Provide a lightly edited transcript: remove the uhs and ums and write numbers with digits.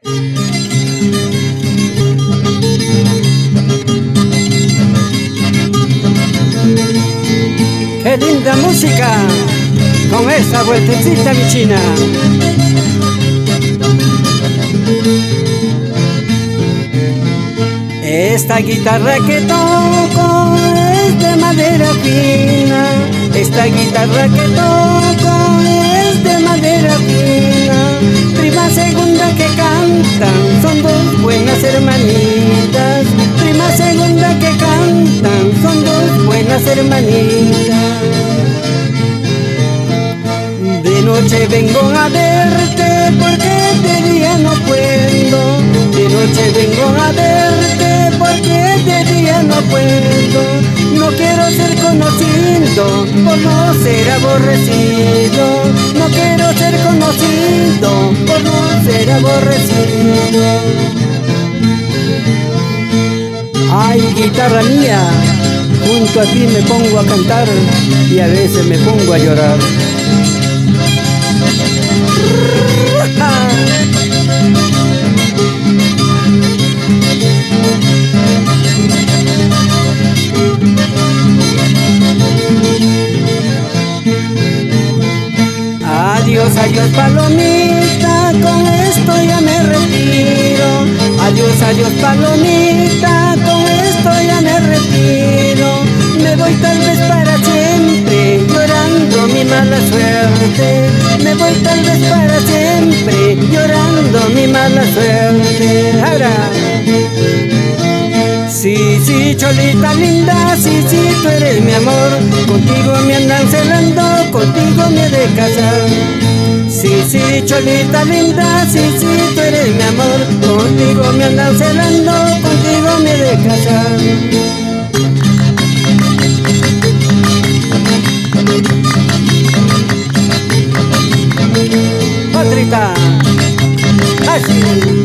¡Qué linda música! Con esa vueltecita mi china. Esta guitarra que toco es de madera fina. Esta guitarra que toco es de madera fina. Prima segunda que cantan, son dos buenas hermanitas. Prima segunda que cantan, son dos buenas hermanitas. De noche vengo a verte porque de día no puedo. De noche vengo a verte porque de día no puedo. No quiero ser conocido por no ser aborrecido. No quiero ser conocido por no ser aborrecido. Ay, guitarra mía, junto a ti me pongo a cantar y a veces me pongo a llorar. Adiós, adiós palomita, con esto ya me retiro. Adiós, adiós palomita, con esto ya me retiro. Me voy tal vez para siempre, llorando mi mala suerte. Me voy tal vez para siempre, llorando mi mala suerte. Ahora. Sí, sí, cholita linda, sí, sí, tú eres mi amor. Contigo me andan celando, contigo me he de casar. Sí, sí, cholita linda, sí, sí, tú eres mi amor. Contigo me andan celando, contigo me he de casar. Otrita, así.